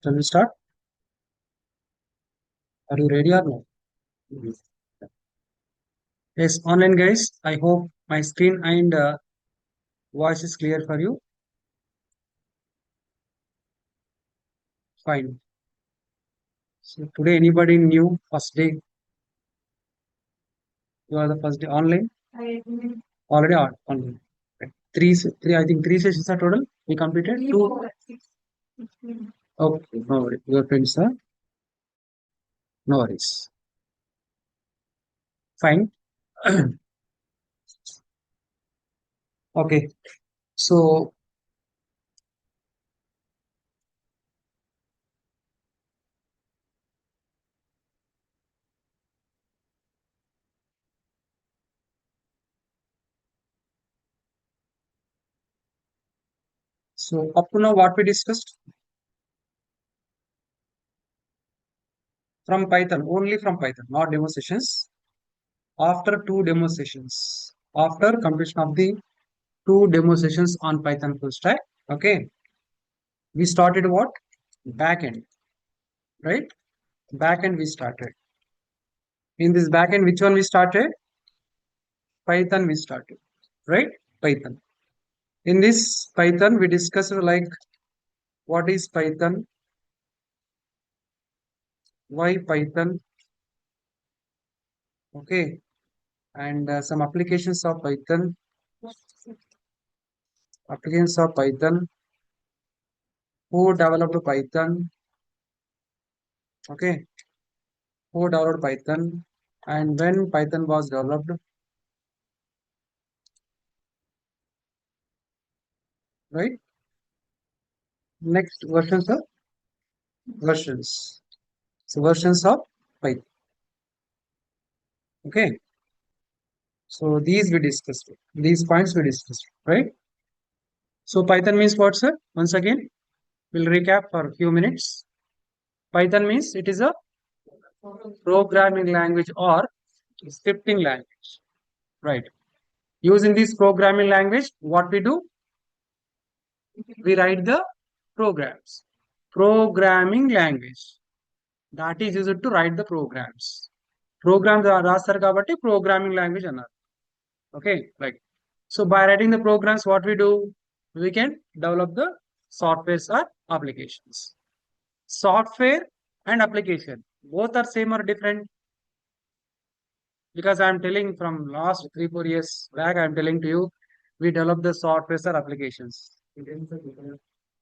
Shall we start? Are you ready or no? Yes, online guys. I hope my screen and voice is clear for you. Fine. So today, anybody new? First day. You are the first day online. Already online. Right. Three. I think three sessions are total. We completed two. Okay. No worries. Your friends are no worries. Fine. Okay. So up to now, what we discussed from Python, only from Python, not demo sessions. After two demo sessions, after completion of the two demo sessions on Python full stack, okay, we started what? Backend, right? Backend we started. In this backend, which one we started? Python we started, right? Python. In this Python, we discussed like what is Python, why Python, okay, and some applications of Python, who developed Python, okay, who developed Python, and when Python was developed, right? Next versions of versions. So versions of Python. Okay. So these we discussed. These points we discussed, right? So Python means what, sir? Once again, we'll recap for a few minutes. Python means it is a programming language or scripting language, right? Using this programming language, what we do? We write the programs. Programming language. That is used to write the programs. Programs రాస్తారు కాబట్టి programming language అన్నారు. Okay, right. So by writing the programs, what we do? We can develop the softwares or applications. Software and application, both are same or different? Because I am telling from last 3-4 years back, I am telling to you, we develop the softwares or applications.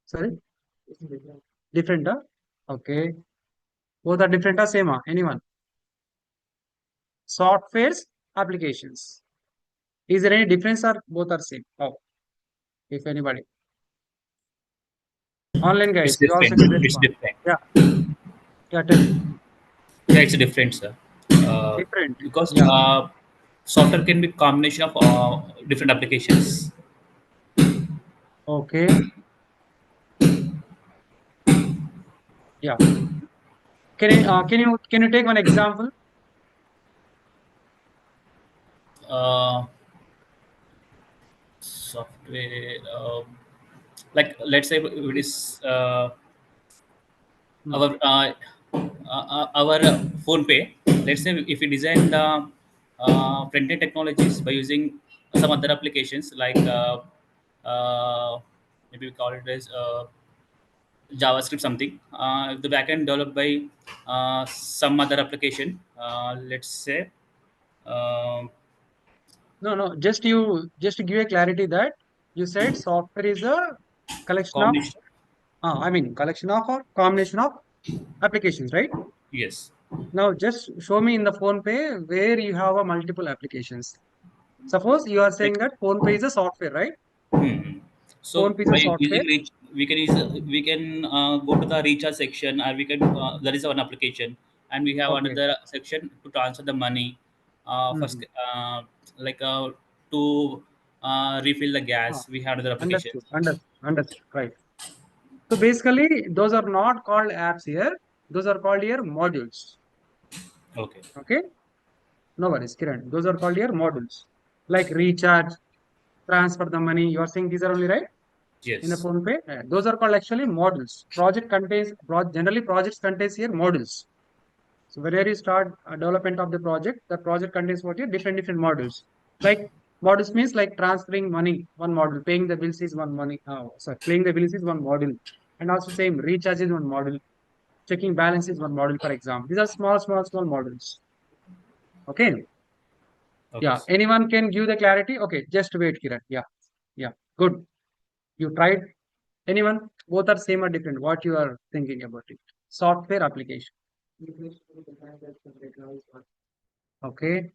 Sorry? Different, huh? Okay. Both are different or same, huh? Anyone? Softwares, applications. Is there any difference or both are same? Oh, if anybody. Online guys, It's you also different. can It's respond. different. Yeah, yeah, tell me. Yeah, it's different, sir. Different. Because Yeah. software can be combination of different applications. Okay. Yeah. Can you take one example? Uh, Software, like let's say it is Hmm. our phone pay. Let's say if we design the front-end technologies by using some other applications like maybe we call it as JavaScript something. The backend developed by some other application. Let's say um No, no. Just to give a clarity that you said software is a collection of, combination. collection of or combination of applications, right? Yes. Now just show me in the phone pay where you have a multiple applications. Suppose you are saying Like that phone pay is a software, right? hmm. So Phone pay is a by software. using reach, we can go to the recharge section, or we can there is one application, and we have Okay. another section to transfer the money. Hmm. First, like to refill the Ah, gas, we have another application. understood. Right. So basically, those are not called apps here. Those are called here modules. Okay. Okay. No worries, Kiran. Those are called here modules. Like recharge, transfer the money. You are saying these are only right? Yes. in the phone pay. Those are called actually modules. Generally projects contains here modules. So whenever you start development of the project contains what here different modules. Like modules means like transferring money, one module, paying the bills is one money. Sorry, paying the bills is one module, and also same recharge is one module, checking balance is one module. For example, these are small modules. Okay. Okay. Yeah. Anyone can give the clarity. Okay. Just wait, Kiran. Yeah. Yeah. Good. You tried. Anyone? Both are same or different? What you are thinking about it? Software application. Okay.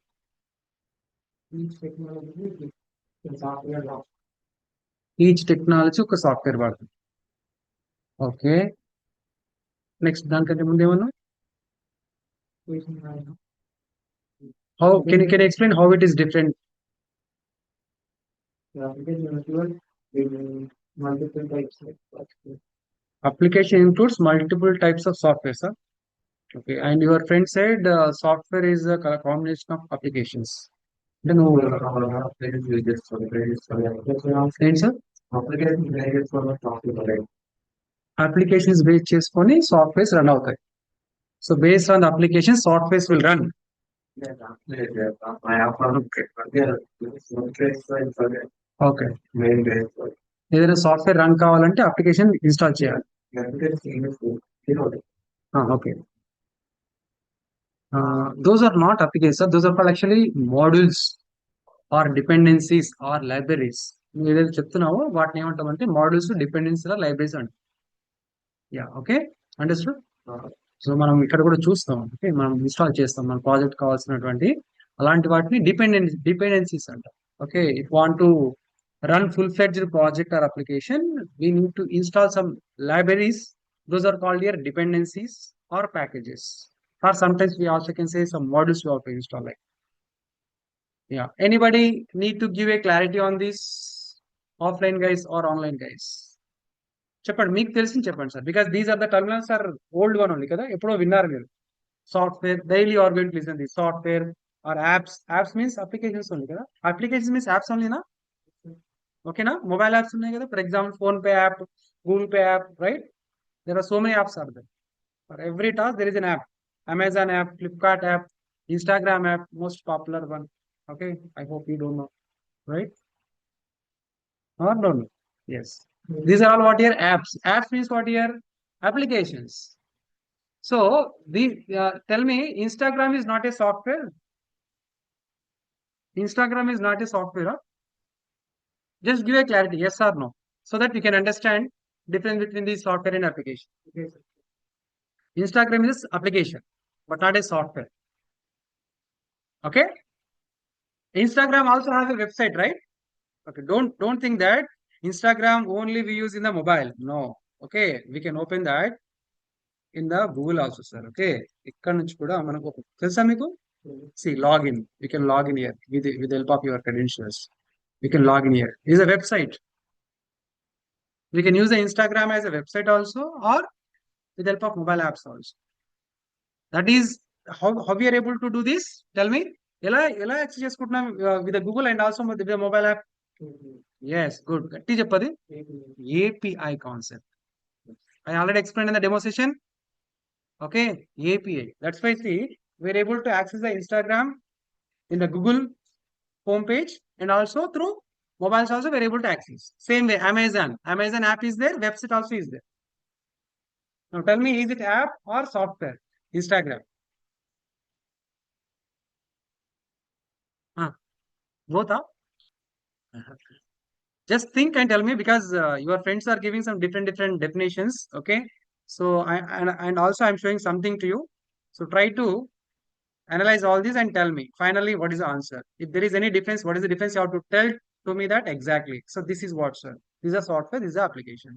Each technology ఒక software వాడుతుంది. Okay next దానికంటే ముందు ఏమన్నా how can explain how it is different application includes multiple types of software, sir. Okay, and your friend said software is a combination of applications. Then sir? Applications based చేసుకొని softwares run అవుతాయి. So based on the application, softwares will run. Okay. ఏదైనా software run కావాలంటే application install చేయాలి. Okay. Those are not applications. Those are called actually modules or dependencies or libraries. నువ్వు ఏదైతే చెప్తున్నావో వాటిని ఏమంటామంటే models, dependency, libraries అంట. Yeah okay understood. So మనం ఇక్కడ కూడా చూస్తాం. ఓకే మనం ఇన్స్టాల్ చేస్తాం మన ప్రాజెక్ట్ కావాల్సినటువంటి అలాంటి వాటిని డిపెండెన్సీస్ అంట. Okay if want to run full-fledged project or application, we need to install some libraries. Those are called here dependencies or packages. Or sometimes we also can say some modules we have to install. Like, yeah. Anybody need to give a clarity on this? Offline guys or online guys? చెప్పండి మీకు తెలిసింది చెప్పండి sir because these are the terminals are old one only కదా ఎప్పుడో విన్నారు మీరు software daily are going to listen the software are apps means applications only కదా applications means apps ఓన్లీనా ఓకేనా మొబైల్ యాప్స్ ఉన్నాయి కదా for example PhonePe app Google Pay app right there are so many apps are there for every task there is an app Amazon app Flipkart app Instagram app most popular one okay I hope you don't know right or don't know yes these are all what here apps means what here applications so the tell me Instagram is not a software. Instagram is not a software, huh? Just give a clarity, yes or no, so that you can understand difference between the software and application. Okay, Instagram is application but not a software. Okay, Instagram also has a website, right? Okay, don't think that Instagram only we use in the mobile. No. Okay, we can open that in the Google also, sir. Okay, ఇక్కడ నుంచి కూడా మనకు తెలుసా మీకు see login, we can log in here with the help of your credentials. We can log in here. It is a website. We can use the Instagram as a website also or with the help of mobile apps also. That is how we are able to do this. Tell me ఎలా access చేసుకుంటున్నాం with the Google and also with the mobile app. Yes, good. గట్టి చెప్పది API concept. I already explained in the demo session. Okay, API. That's why see we're able to access the Instagram in the Google homepage and also through mobiles also we're able to access. Same way Amazon app is there, website also is there. Now tell me, is it app or software? Instagram. Both are. Just think and tell me because your friends are giving some different definitions. Okay, so and also I'm showing something to you. So try to analyze all these and tell me finally what is the answer. If there is any difference, what is the difference? You have to tell to me that exactly. So this is what, sir. This is a software. This is a application.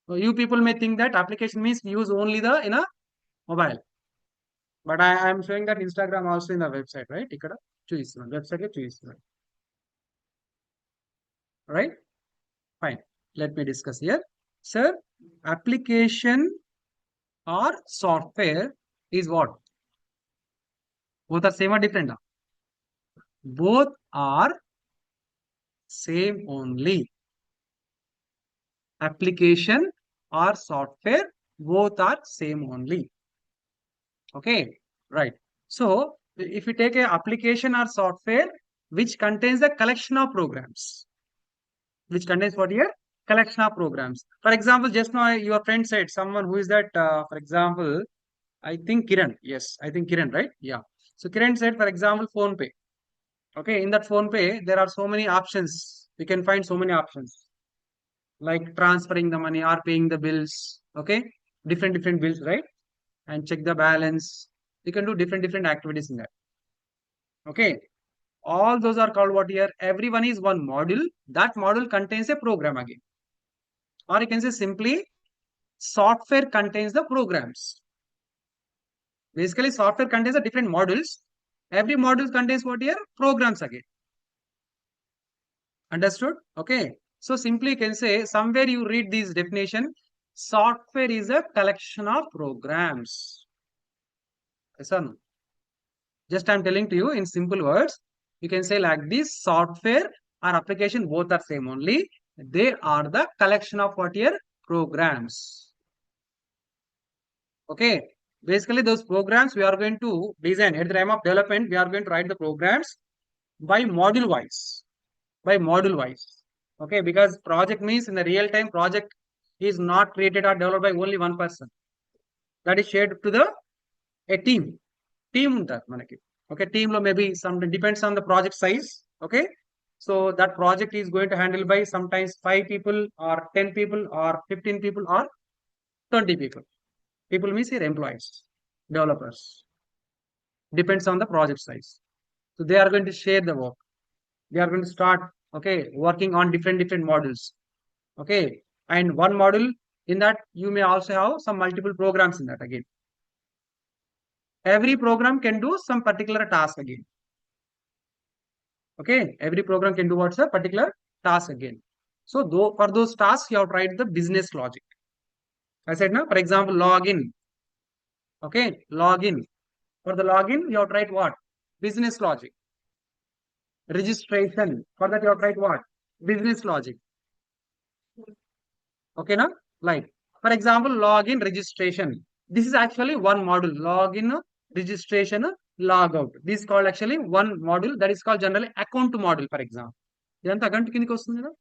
So you people may think that application means use only the in a mobile, but I am showing that Instagram also in the website, right? Ikkada చూపిస్తున్నాను website లో చూపిస్తున్నాను. Right? Fine. Let me discuss here. Sir, application or software is what? Both are same or different? Both are same only. application or software, both are same only. Okay, right. So if you take a application or software which contains a collection of programs, which contains what here? Collection of programs. For example, just now your friend said someone who is that, for example, I think Kiran. Yes, I think Kiran, right? Yeah. So Kiran said, for example, phone pay. Okay, in that phone pay, there are so many options. We can find so many options like transferring the money or paying the bills. Okay, different bills, right? And check the balance. You can do different activities in that. Okay, all those are called what here? Everyone is one module. That module contains a program again, or you can say simply software contains the programs. Basically, software contains the different modules. Every module contains what here? Programs again. Understood? Okay. So simply you can say somewhere you read this definition. Software is a collection of programs. Yes or no? Just I'm telling to you in simple words. You can say like this: software or application both are same only. They are the collection of what here? Programs. Okay. Basically, those programs we are going to design at the time of development. We are going to write the programs by module wise. By module wise. Okay, because project means in the real time project is not created or developed by only one person. That is shared to the a team. Team ఉంటారు మనకి. Okay, team lo maybe some depends on the project size. Okay, so that project is going to handle by sometimes 5 people or 10 people or 15 people or 20 people. People means here employees, developers. Depends on the project size. So they are going to share the work. They are going to start, okay, working on different modules. Okay, and one module in that you may also have some multiple programs in that again. Every program can do some particular task again. Okay, every program can do what's a particular task again. So though for those tasks you have to write the business logic. I said now, for example, login. Okay, login. For the login, you have to write what? Business logic. Registration. For that, you have to write what? Business logic. Okay, now, like for example, login registration. This is actually one module. Login registration logout. This is called actually one module that is called generally account module. For example, ఇదంతా account కిందకి వస్తుంది కదా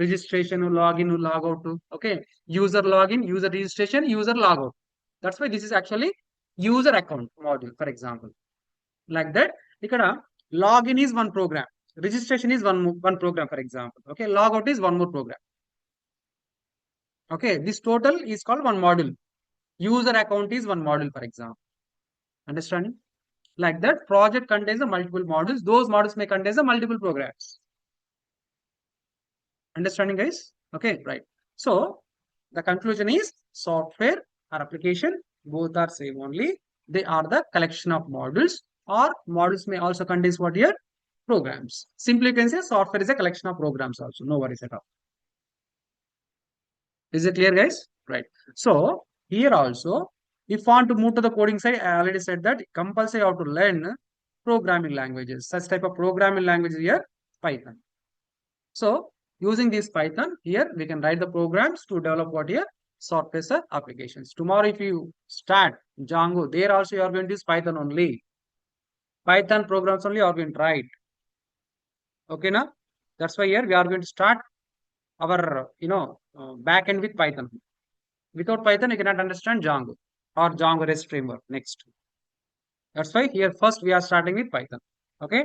registration login logout okay user login user registration user logout that's why this is actually user account module for example like that ఇక్కడ login is one program registration is one program for example okay logout is one more program okay this total is called one module user account is one module for example understanding like that project contains the multiple modules those modules may contain the multiple programs understanding guys okay right so the conclusion is software or application both are same only they are the collection of modules or modules may also contain what here programs simply you can say software is a collection of programs also no worries at all. Is it clear, guys? Right. So here also, if you want to move to the coding side, I already said that compulsory you have to learn programming languages. Such type of programming languages here, Python. So using this Python here, we can write the programs to develop what here software applications. Tomorrow, if you start Django, there also you are going to use Python only. Python programs only you are going to write. Okay, now that's why here we are going to start our back end with Python. Without Python, you cannot understand Django or Django REST framework. Next, that's why here first we are starting with Python. Okay,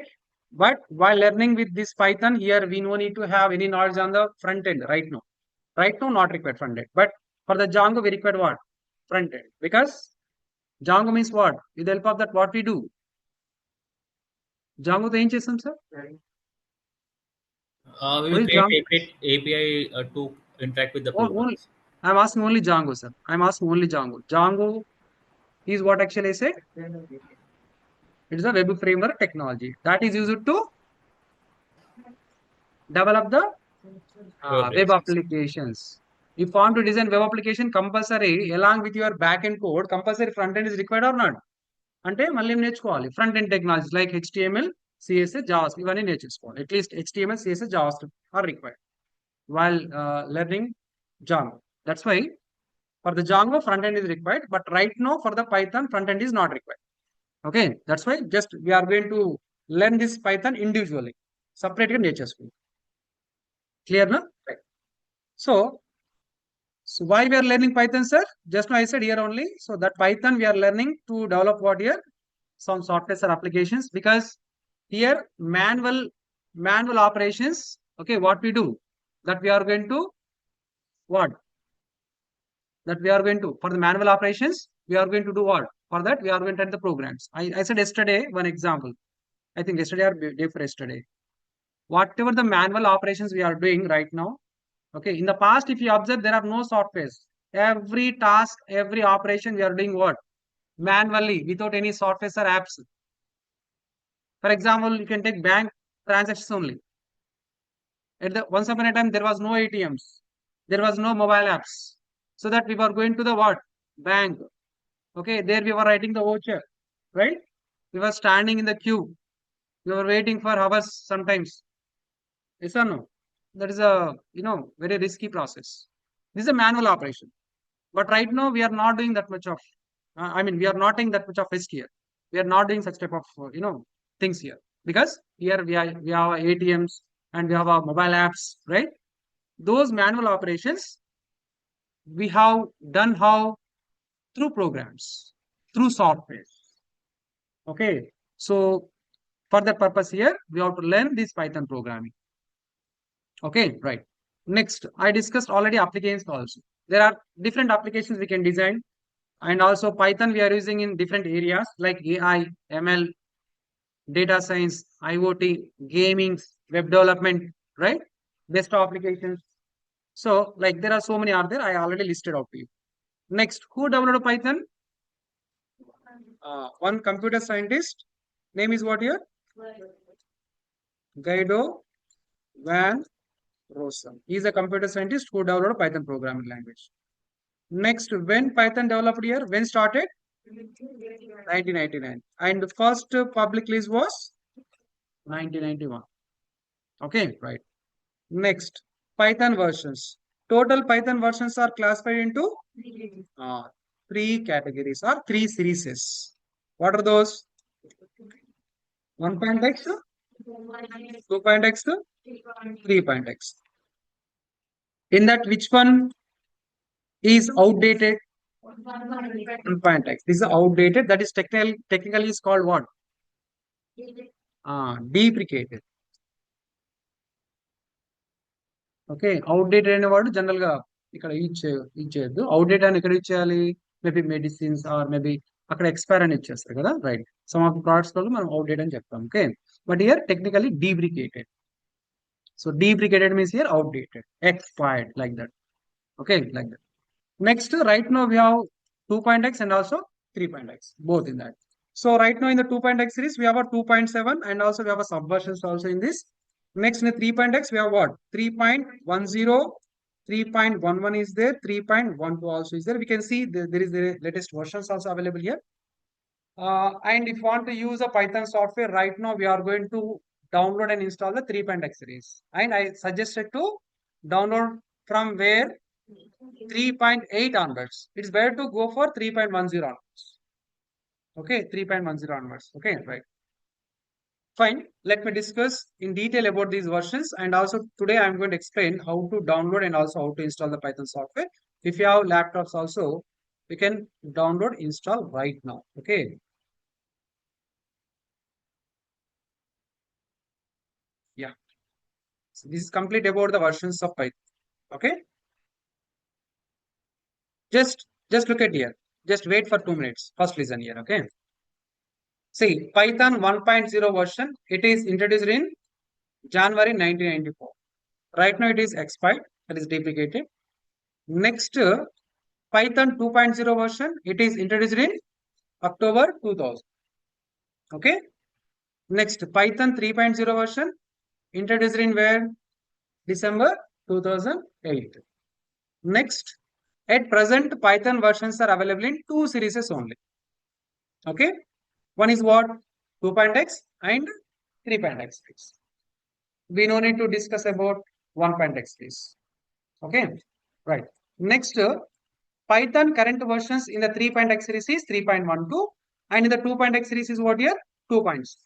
but while learning with this Python, here we no need to have any knowledge on the front end right now. Right now, not required front end, but for the Django, we require what front end because Django means what? With the help of that, what we do? Django to ఏం చేస్తాం sir? We What will is create Django? API to interact with the Only, programs. I'm asking only Django, sir. I'm asking only Django. Django is what actually I say? It is a web framework technology that is used to develop the Web web applications. applications. If you want to design web application, compulsory along with your backend code, compulsory front end is required or not? అంటే మళ్ళీ నేర్చుకోవాలి front end technologies like HTML CSS JavaScript ఇవన్నీ నేర్చుకోవాలి at least HTML CSS JavaScript are required while learning Django. That's why for the Django front end is required, but right now for the Python front end is not required. Okay, that's why just we are going to learn this Python individually, separate in HSP. Clear now? Right. So why we are learning Python, sir? Just now I said here only. So that Python we are learning to develop what here? Some software or applications, because here manual operations. Okay, what we do that we are going to what that we are going to for the manual operations we are going to do what for that we are going to enter the programs. I said yesterday one example. I think yesterday or day for yesterday. Whatever the manual operations we are doing right now. Okay, in the past, if you observe, there are no softwares. Every task, every operation, we are doing what? Manually, without any softwares or apps. For example, you can take bank transactions only. At the once upon a time, there was no ATMs, there was no mobile apps. So that we were going to the what? Bank. Okay, there we were writing the voucher, right? We were standing in the queue. We were waiting for hours sometimes. Yes or no? That is a very risky process. This is a manual operation. But right now we are not doing that much of. We are not doing that much of risk here. We are not doing such type of things here, because here we have ATMs and we have our mobile apps, right? Those manual operations we have done how through programs, through software. Okay, so for that purpose here we have to learn this Python programming. Okay, right. Next, I discussed already applications also. There are different applications we can design, and also Python we are using in different areas like AI, ML, data science, IoT, gaming, web development, right? Best applications. So, like there are so many are there. I already listed out to you. Next, who developed Python? One computer scientist. Name is what here? Guido Van Rossum. He is a computer scientist who developed Python programming language. Next, when Python developed here? When started? 1999. And the first public release was 1991. Okay, right. Next, Python versions. Total Python versions are classified into uh, three categories or three series. What are those? 1.x, 2.x, 3.x. In that, which one is outdated? 1.x. This is outdated. That is technically is called what? Deprecated. Okay outdated అనేవాడు general గా ఇక్కడ use చేయొద్దు. Outdate అని ఎక్కడ use చేయాలి? Maybe medicines or maybe అక్కడ expire అని ఇచ్చేస్తారు కదా, రైట్? సమ్ ఆఫ్ ప్రోడక్ట్స్ వల్ల మనం అవుట్డేట్ అని చెప్తాం. Okay, but here technically deprecated. So deprecated means here outdated, expired, like that. Okay, like that. Next, right now we have 2.x and also 3.x, both in that. So right now in the 2.x series, we have a 2.7 and also we have a subversions also in this. Next in the 3.x, we have what? 3.10, 3.11 is there, 3.12 also is there. We can see there is the latest versions also available here. And if you want to use a Python software, right now we are going to download and install the 3.x series. And I suggested to download from where? 3.8 onwards. It's better to go for 3.10 onwards. Okay, 3.10 onwards. Okay, right. Fine. Let me discuss in detail about these versions, and also today I'm going to explain how to download and also how to install the Python software. If you have laptops also, you can download, install right now. Okay. Yeah. So this is complete about the versions of Python. Okay. Just look at here. Just wait for 2 minutes. First listen here. Okay. See, Python 1.0 version, it is introduced in January 1994. Right now it is expired, that is deprecated. Next, Python 2.0 version, it is introduced in October 2000. Okay. Next, Python 3.0 version, introduced in where? December 2008. Next, at present, Python versions are available in two series only. Okay. One is what? 2.x and 3.x. We no need to discuss about 1.x, please. Okay. Right. Next, Python current versions in the 3.x series is 3.12 and in the 2.x series is what here? 2 points.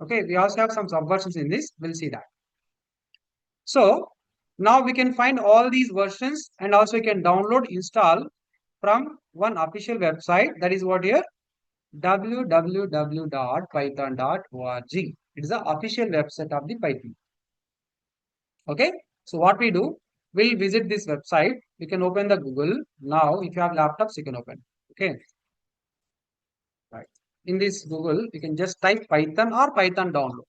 Okay, we also have some subversions in this. We'll see that. So now we can find all these versions and also we can download, install from one official website. That is what here? www.python.org. It is the official website of the Python. Okay. So what we do, we'll visit this website. You can open the Google. Now, if you have laptops, you can open. Okay. Right. In this Google, you can just type Python or Python download.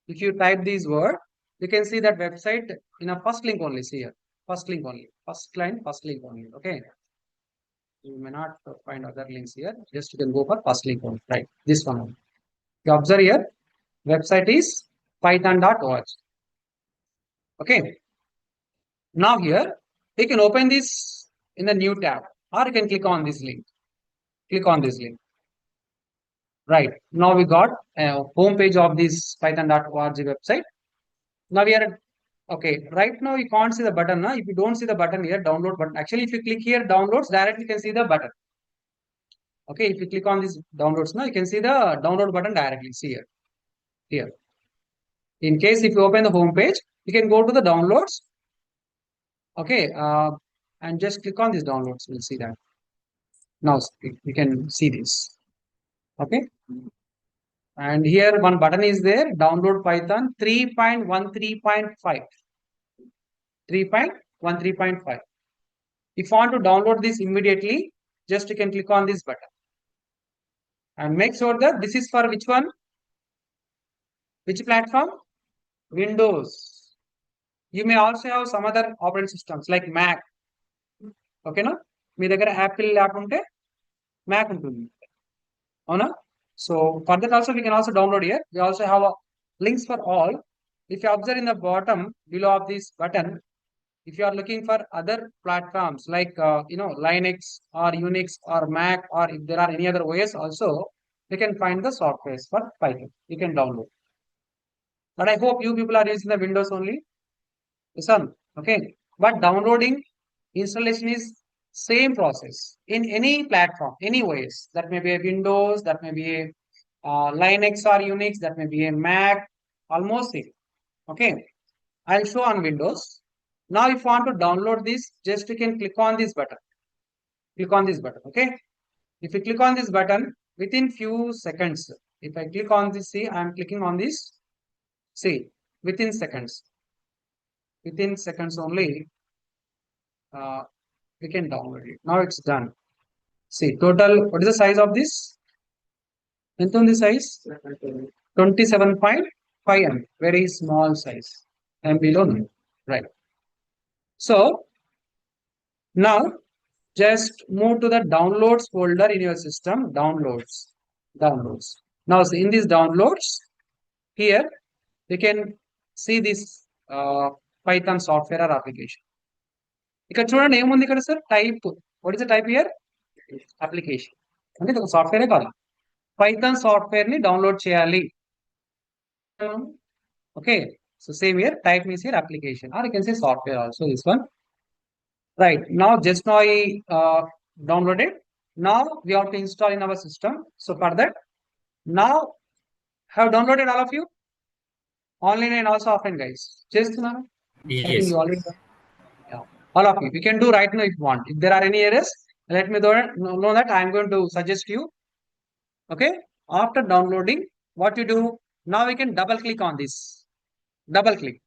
If you type these word, you can see that website in a first link only. See here. First link only. First line, first link only. Okay. You may not find other links here. Just you can go for first link only. Right. This one only. You observe here. Website is python.org. Okay. Now here, you can open this in the new tab or you can click on this link. Click on this link. Right. Now we got a home page of this python.org website. Now we are okay. Right now you can't see the button. Now, if you don't see the button here, download button. Actually, if you click here, downloads, directly you can see the button. Okay, if you click on this downloads now, you can see the download button directly. See here. Here. In case if you open the home page, you can go to the downloads. Okay, and just click on this downloads. We'll see that. Now you can see this. Okay. And here one button is there, download Python 3.13.5. 3.13.5. If you want to download this immediately, just you can click on this button. And make sure that this is for which one? Which platform? Windows. You may also have some other operating systems like Mac. Okay, no? మీ దగ్గర Apple lap ఉంటే Mac ఉంటుంది అవునా so for that also we can also download here. We also have links for all. If you observe in the bottom below of this button, if you are looking for other platforms like Linux or Unix or Mac, or if there are any other OS also, you can find the softwares for Python. You can download. But I hope you people are using the Windows only. Listen, okay. But downloading installation is same process in any platform, any OS. That may be a Windows, that may be a Linux or Unix, that may be a Mac, almost same. Okay, I'll show on Windows. Now, if you want to download this, just you can click on this button. Click on this button. Okay, if you click on this button, within few seconds, if I click on this, see, I'm clicking on this. See, within seconds only, we can download it. Now it's done. See, total, what is the size of this? And on the size 27.5 MB, very small size. MB only, right? So now just move to the downloads folder in your system. Downloads. Now see, in these downloads, here you can see this Python software or application. ఇక్కడ చూడండి ఏముంది ఇక్కడ sir type what is the type here application అంటే ఇది ఒక సాఫ్ట్వేరే కాదు Python software ని డౌన్లోడ్ చేయాలి okay so same here type means here application are you can say software also this one right now just now I downloaded. Now we have to install in our system. So for that, now have downloaded all of you online and also offline guys. చేస్తున్నాను Yes. I think you already done. All of you. You can do right now if you want. If there are any errors, let me know that I am going to suggest you. Okay. After downloading, what you do now, we can double click on this. Double click.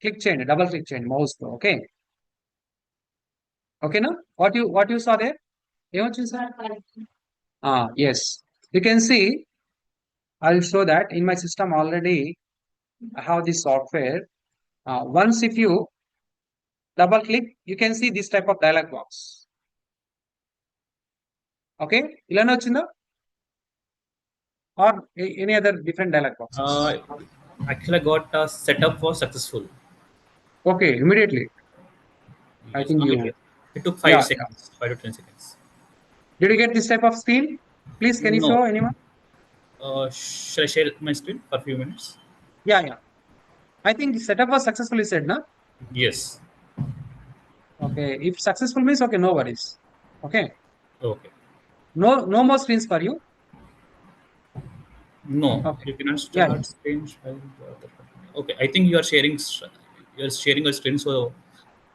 Click chain. Double click chain. Mouse. Okay. Okay. Now what you saw there? Yes. You can see. I'll show that in my system already. I have this software. Once if you double click, you can see this type of dialog box. Okay, ilana vachinda or any other different dialog boxes? Actually, I got setup for successful. Okay, immediately. I Yes, think you. It took 5 Yeah, seconds, 5 to 10 seconds. Did you get this type of screen? Please, can you No. show anyone? Shall I share my screen for a few minutes? Yeah. I think the setup was successfully said, na? Yes. Okay. If successful means okay, no worries. Okay. Okay. No more screens for you. No, Okay. you cannot Yeah. start screen. Okay, I think you are sharing. You are sharing a screen, so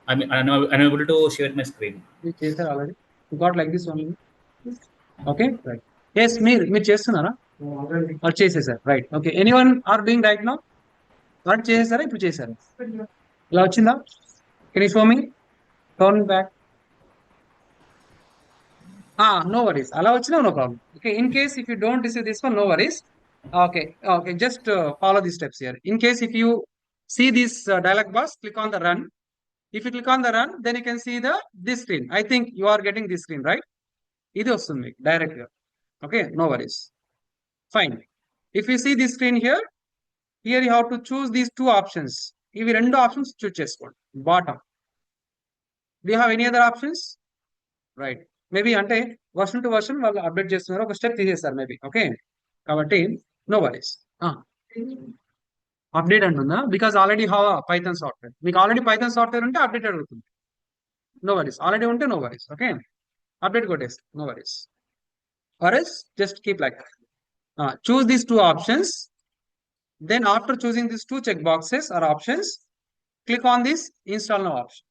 I'm unable to share my screen. You చేశారు already. You got like this only. Okay. Right. Yes, మీరు చేస్తున్నారా? చేసేసారు. Right. Okay. Anyone are doing right now? Work చేసేసారా? ఇప్పుడు చేశారు. ఇలా వచ్చిందా? Can you show me? Turn back. No worries. అలా వచ్చినా no problem. Okay. In case if you don't receive this one, no worries. Okay. Okay. Just follow these steps here. In case if you see this dialog box, click on the run. If you click on the run, then you can see this screen. I think you are getting this screen, right? ఇది వస్తుంది మీకు direct గా. Okay. No worries. Fine. If you see this screen here you have to choose these two options. ఇవి రెండు options choose చేసుకోండి. Bottom. Do you have any other options? Right. Maybe అంటే version to version వాళ్ళు update చేస్తున్నారు, ఒక step తీసేస్తారు maybe. Okay. కాబట్టి no worries. Update అంటుందా? Because already have Python software. మీకు ఆల్రెడీ పైథాన్ సాఫ్ట్వేర్ ఉంటే అప్డేట్ అడుగుతుంది. No worries. ఆల్రెడీ ఉంటే నో వరీస్. ఓకే. అప్డేట్ కొట్టేసి no worries. Or else just keep like choose these two options. Then after choosing these two check boxes or options, click on this install now option.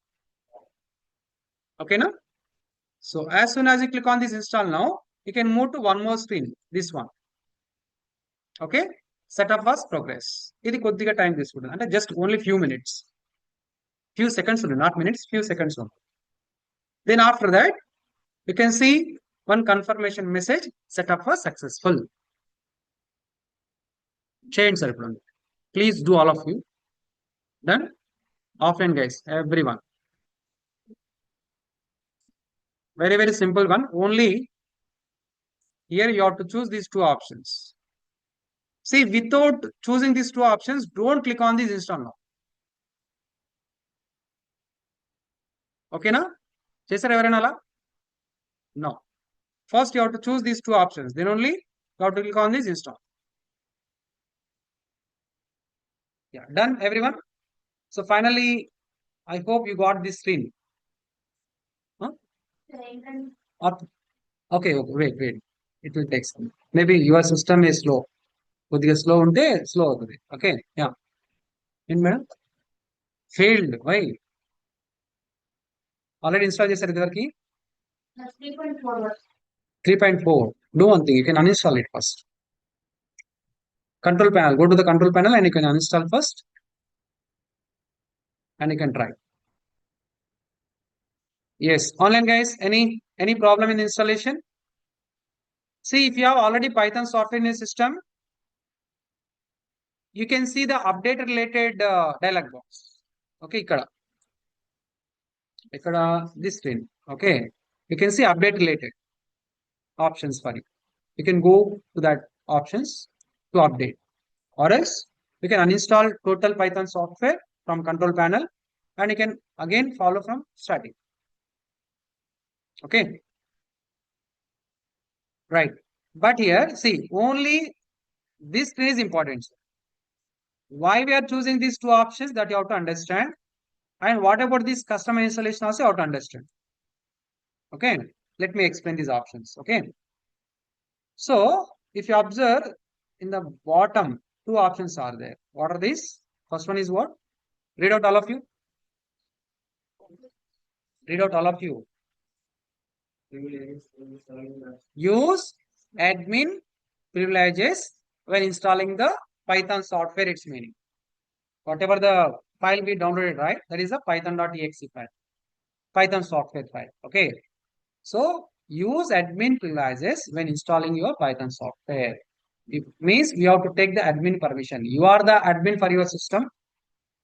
Okay na? So as soon as you click on this install now, you can move to one more screen, this one. Okay. Setup was progress. ఇది కొద్దిగా time తీసుకుంటుంది, అంటే just only few minutes, few seconds only, not minutes, few seconds only. Then after that you can see one confirmation message, setup was successful. చేయండి sir ఇప్పుడు. Please do all of you. Done. Offline guys, everyone. Very, very simple one. Only here you have to choose these two options. See, without choosing these two options, don't click on this install now. Okay na? చేశారు ఎవరైనా అలా? No. First you have to choose these two options. Then only you have to click on this install. Yeah, done everyone. So finally, I hope you got this screen. Huh? Okay, wait. It will take some. Maybe your system is slow. కొద్దిగా slow ఉంటే slow అవుతుంది. Okay. Yeah. ఏంటి madam? Failed. Why? Already install చేశారు ఇదివరకు. 3.4. Do one thing, you can uninstall it first. Control panel, go to the control panel and you can uninstall first and you can try. Yes, online guys, any problem in installation? See, if you have already Python software in your system, you can see the update related dialog box. Okay, ikkada this screen. Okay, you can see update related options for you. You can go to that options to update, or else you can uninstall total Python software from control panel and you can again follow from starting. Okay, right. But here see, only this screen is important. Why we are choosing these two options, that you have to understand, and what about this custom installation also you have to understand. Okay, let me explain these options. Okay, so if you observe in the bottom, two options are there. What are these? First one is what? Read out all of you. Read out all of you. Use admin privileges when installing the Python software, its meaning. Whatever the file we downloaded, right? That is a python.exe file, Python software file. Okay. So use admin privileges when installing your Python software. It means you have to take the admin permission. You are the admin for your system.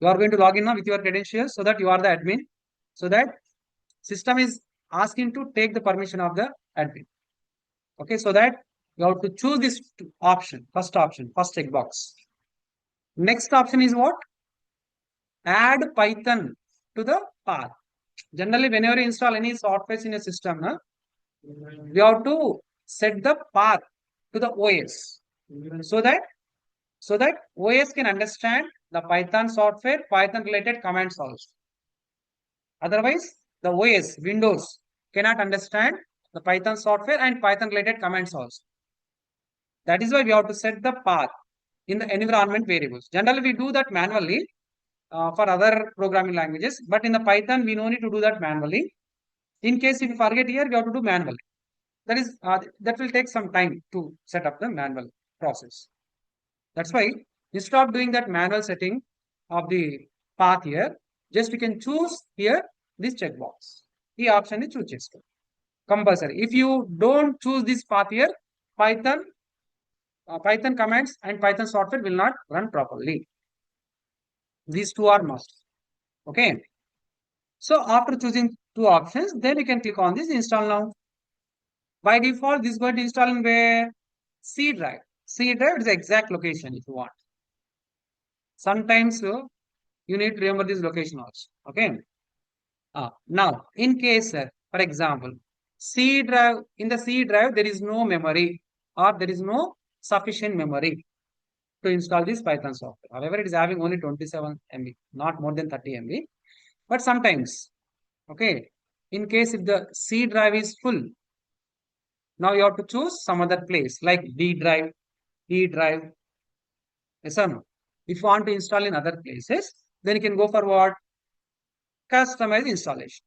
You are going to log in now with your credentials so that you are the admin. So that system is asking to take the permission of the admin. Okay, so that you have to choose this option, first checkbox. Next option is what? Add Python to the path. Generally, whenever you install any software in a system, you have to set the path to the OS so that OS can understand the Python software, Python related commands also. Otherwise, the OS, Windows, cannot understand the Python software and Python related commands also. That is why we have to set the path in the environment variables. Generally, we do that manually for other programming languages, but in the Python, we no need to do that manually. In case if you forget here, we have to do manually. That will take some time to set up the manual process. That's why instead of doing that manual setting of the path here, just we can choose here this checkbox. The option is choose compulsory. If you don't choose this path here, Python commands and Python software will not run properly. These two are must. Okay. So after choosing two options, then you can click on this install now. By default, this is going to install in where? C drive. C drive is the exact location if you want. Sometimes you need to remember this location also. Okay. Now, in case, for example, C drive, in the C drive, there is no memory or there is no sufficient memory to install this Python software. However, it is having only 27 MB, not more than 30 MB. But sometimes, okay, in case if the C drive is full, now you have to choose some other place like D drive, E drive. Yes or no? If you want to install in other places, then you can go for what? Customize installation.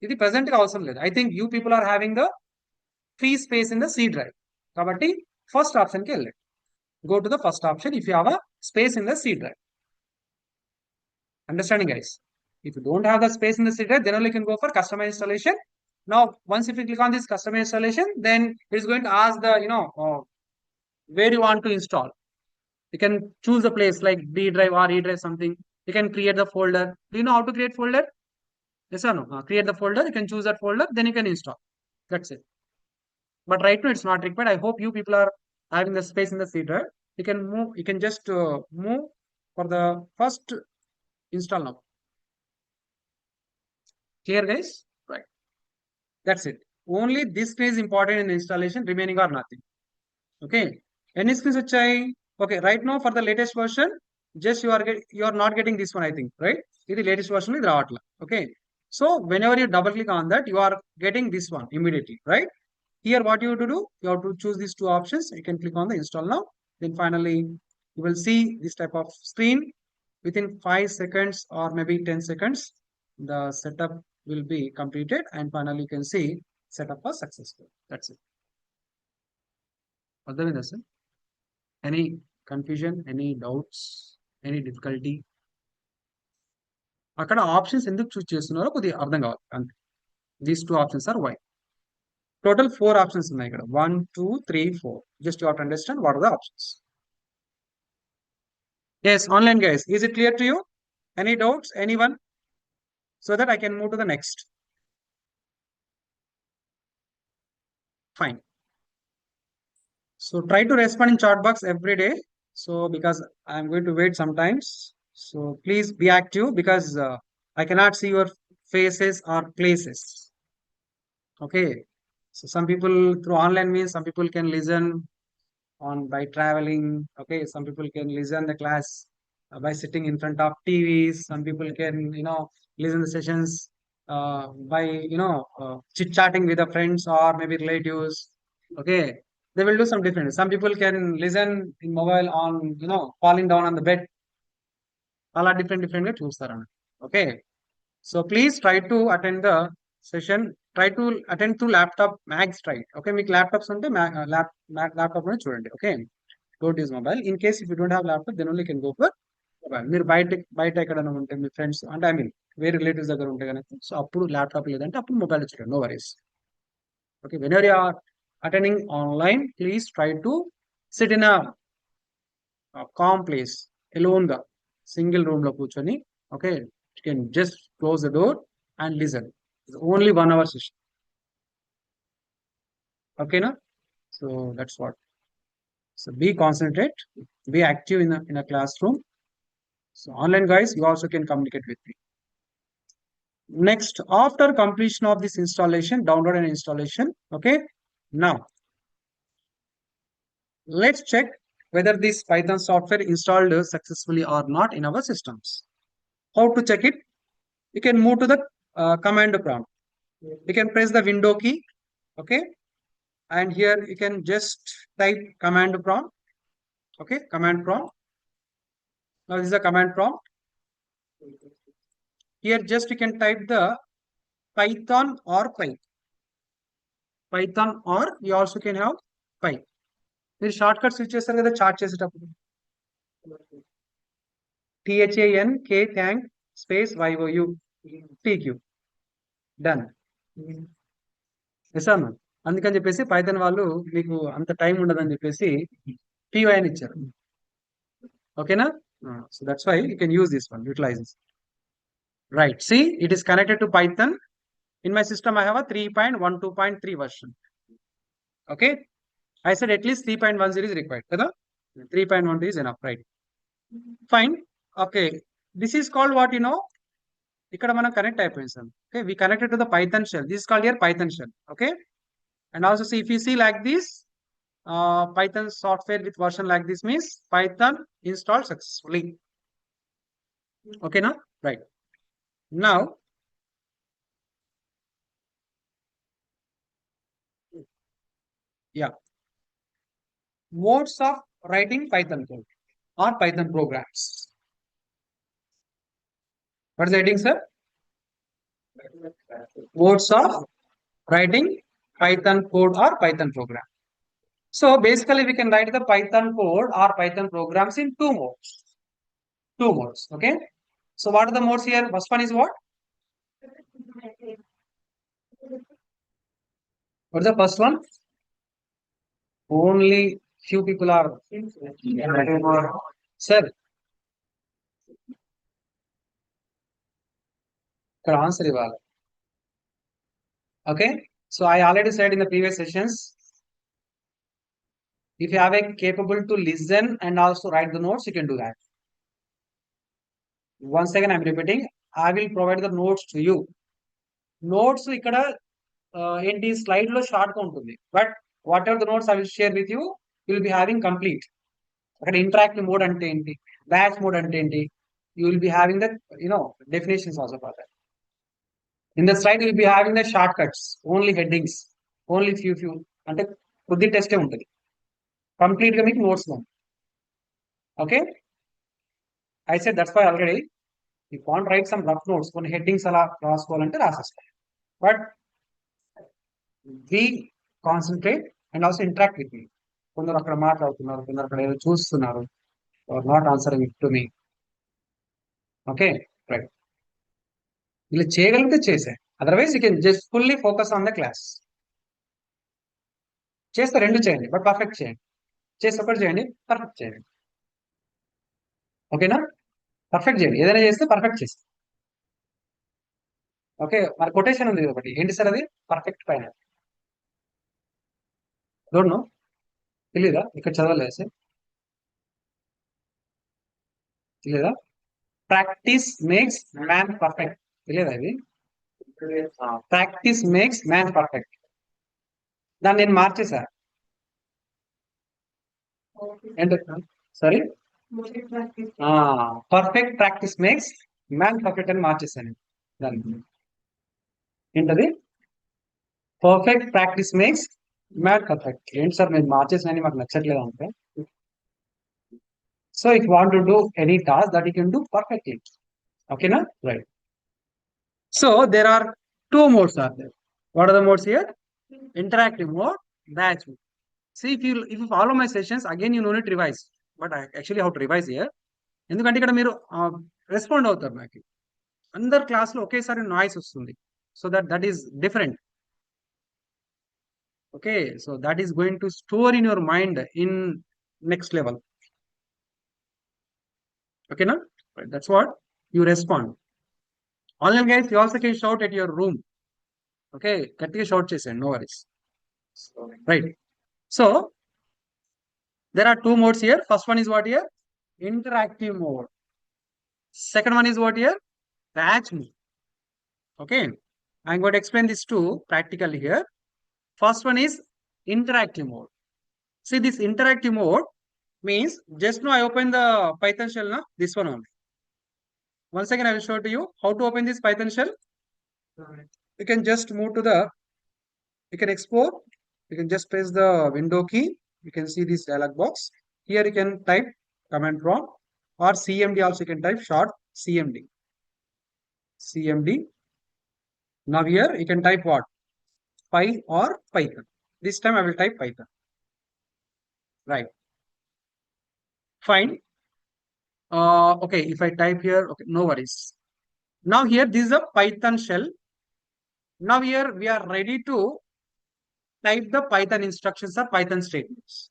ఇది present గా అవసరం లేదు. I think you people are having the free space in the C drive. కాబట్టి first option కి వెళ్ళండి. Go to the first option if you have a space in the C drive. Understanding, guys? If you don't have the space in the C drive, then only you can go for customer installation. Now, once if you click on this customer installation, then it is going to ask the, where you want to install. You can choose the place like D drive or E drive something. You can create the folder. Do you know how to create folder? Yes or no? Create the folder. You can choose that folder. Then you can install. That's it. But right now it's not required. I hope you people are having the space in the C drive. You can move. You can just move for the first install now. Clear, guys? Right. That's it. Only this screen is important in installation. Remaining are nothing. Okay. Any screens వచ్చాయి? Okay. Right now for the latest version, just you are not getting this one. I think, right? ఇది latest version ఇది రావట్లా. Okay. So whenever you double click on that, you are getting this one immediately, right? Here, what you have to do, you have to choose these two options. You can click on the install now. Then finally, you will see this type of screen within 5 seconds or maybe 10 seconds. The setup will be completed, and finally, you can see setup was successful. That's it. Other than this, any confusion, any doubts, any difficulty? అక్కడ options ఎందుకు choose చేస్తున్నారో కొద్దిగా అర్థం కావాలి అంతే. These two options are why. Total 4 options ఉన్నాయి ఇక్కడ. 1, 2, 3, 4. Just you have to understand what are the options. Yes, online guys. Is it clear to you? Any doubts? Anyone? So that I can move to the next. Fine. So try to respond in chat box every day. So because I'm going to wait sometimes. So please be active because I cannot see your faces or places. Okay. So some people through online means some people can listen on by traveling. Okay, some people can listen the class by sitting in front of TVs. Some people can listen the sessions by chit chatting with the friends or maybe relatives. Okay, they will do some different. Some people can listen in mobile on falling down on the bed. All are different గా చూస్తారు. Okay, so please try to attend the session. Try to attend through laptop max try. Okay, మీకు laptops ఉంటే laptop లోనే చూడండి. Okay, don't use mobile. In case if you don't have laptop, then only can go for mobile. మీరు బయట ఎక్కడైనా ఉంటే మీ friends అంటే I mean వేరే రిలేటివ్స్ దగ్గర ఉంటే కనుక సో అప్పుడు ల్యాప్టాప్ లేదంటే అప్పుడు మొబైల్ చూడండి. No worries. Okay, whenever you are attending online, please try to sit in a calm place, alone గా సింగిల్ రూమ్ లో కూర్చొని. Okay, you can just close the door and listen. It's only 1 hour session. Okay, na? So that's what. So be concentrate, be active in a classroom. So online guys, you also can communicate with me. Next, after completion of this installation, download and installation. Okay, now let's check whether this Python software installed successfully or not in our systems. How to check it? you can move to the command prompt. You can press the window key, okay, and here you can just type command prompt, okay, command prompt. Now this is the command prompt. Here just you can type the Python or Py. Python or you also can have Py. మీరు short cuts use చేస్తారు కదా chart చేసేటప్పుడు. THANK thank space YOU TQ done. అన్న అందుకని చెప్పేసి Python వాళ్ళు మీకు అంత టైం ఉండదని చెప్పేసి PY అని ఇచ్చారు. ఓకేనా? So that's why you can use this one, utilize this. Right. See, it is connected to Python. In my system, I have a 3.12.3 version. Okay. I said at least 3.10 is required. 3.12 is enough, right? Fine. Okay. This is called what, ఇక్కడ మనం connect అయిపోయింది. Okay. We connected to the Python shell. This is called here Python shell. Okay. And also see, if you see like this, Python software with version like this means Python installed successfully. Okay, now? Right. Now, yeah, modes of writing Python code or Python programs. What is the heading, sir? Modes of writing Python code or Python program. So basically, we can write the Python code or Python programs in two modes. Two modes. Okay. So what are the modes here? First one is what? What's the first one? Only few people are. Sir, answer ఇవ్వాలి. Okay. So I already said in the previous sessions, if you have a capable to listen and also write the notes, you can do that. Once again, I'm repeating, I will provide the notes to you. Notes ఇక్కడ ఏంటి slide లో short గా ఉంటుంది, but whatever the notes I will share with you will be having complete. అక్కడ interactive mode అంటే ఏంటి, batch mode అంటే ఏంటి, you will be having the definitions also for that. In the slide will be having the shortcuts, only headings, only few అంటే కొద్ది టెస్టే ఉంటుంది, complete గా మీకు నోట్స్ లో. Okay, I said that's why already you can't write some rough notes, కొన్ని headings అలా రాసుకోవాలంటే రాసేస్తాయి, but we concentrate and also interact with me. కొందరు అక్కడ మాట్లాడుతున్నారు, కొందరు అక్కడ ఏదో చూస్తున్నారు, not answering to me. Okay, right. ఇలా చేయగలిగితే చేసే, otherwise you can just fully focus on the class. చేస్తే రెండు చేయండి, బట్ పర్ఫెక్ట్ చేయండి. చేస్తే ఒకటి చేయండి, పర్ఫెక్ట్ చేయండి. ఓకేనా? పర్ఫెక్ట్ చేయండి, ఏదైనా చేస్తే పర్ఫెక్ట్ చేసి. ఓకే, మరి కొటేషన్ ఉంది ఒకటి, ఏంటి సార్ అది? పర్ఫెక్ట్ పైన. డోంట్ నో, తెలీదా? ఇక్కడ చదవలేదు సార్, తెలీదా? ప్రాక్టీస్ మేక్స్ మ్యాన్ పర్ఫెక్ట్, తెలియదా ఇది? Practice makes man perfect. దాన్ని నేను మార్చేసా. ఏంటి sorry, perfect practice makes man perfect అని మార్చేసాను దాన్ని. ఏంటది? Perfect practice makes man perfect. ఏంటి సార్ నేను మార్చేసాను, మాకు నచ్చట్లేదు అంటే. So if want to do any task that you can do perfectly. ఓకేనా? Right. So there are two modes are there. What are the modes here? Interactive mode, batch mode. See, if you follow my sessions, again you no need to revise. But I actually have to revise here. ఎందుకంటే ఇక్కడ మీరు respond అవుతారు నాకు, అందరు క్లాస్లో ఒకేసారి noise వస్తుంది. So that is different. Okay, so that is going to store in your mind in next level. ఓకేనా? That's what you respond. Online guys, you also can shout at your room. Okay, గట్టిగా shout చేసేయండి, no worries. Right. So there are two modes here. First one is what here? Interactive mode. Second one is what here? Batch mode. Okay, I'm going to explain this too practically here. First one is interactive mode. See, this interactive mode means just now I open the Python shell now, this one only. Once again, I will show to you how to open this Python shell. You can just move to the, you can export, you can just press the window key. You can see this dialog box. Here you can type command prompt or CMD also you can type short CMD. CMD. Now here you can type what? Py or Python. This time I will type Python. Right. Fine. Okay, if I type here, okay, no worries. Now here this is a Python shell. Now here we are ready to type the Python instructions or Python statements.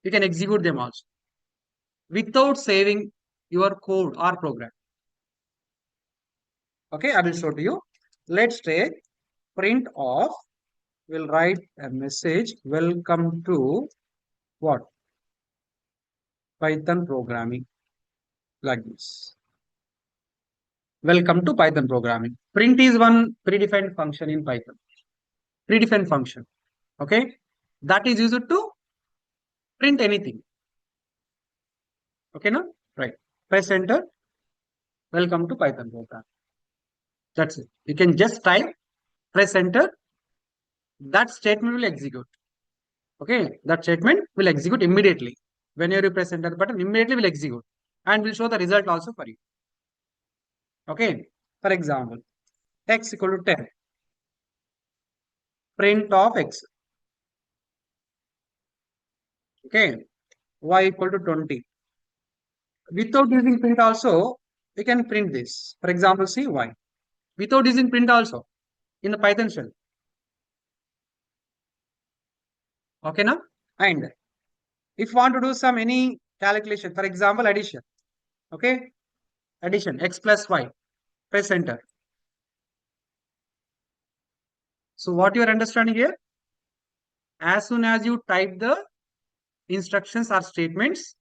You can execute them also without saving your code or program. Okay, I will show to you. Let's take print off. We'll write a message. Welcome to what? Python programming. Like this. Welcome to Python programming. Print is one predefined function in Python. Predefined function. Okay. That is used to print anything. Okay, now? Right. Press enter. Welcome to Python program. That's it. You can just type, press enter. That statement will execute. Okay. That statement will execute immediately. Whenever you press enter button, immediately will execute. And will show the result also for you. Okay. For example, x equal to 10. Print of x. Okay. Y equal to 20. Without using print also, we can print this. For example, see y. Without using print also in the Python shell. Okay, now? And if you want to do some any calculation, for example, addition. Okay. Addition, x plus y. Press enter. So what you are understanding here? As soon as you type the instructions or statements,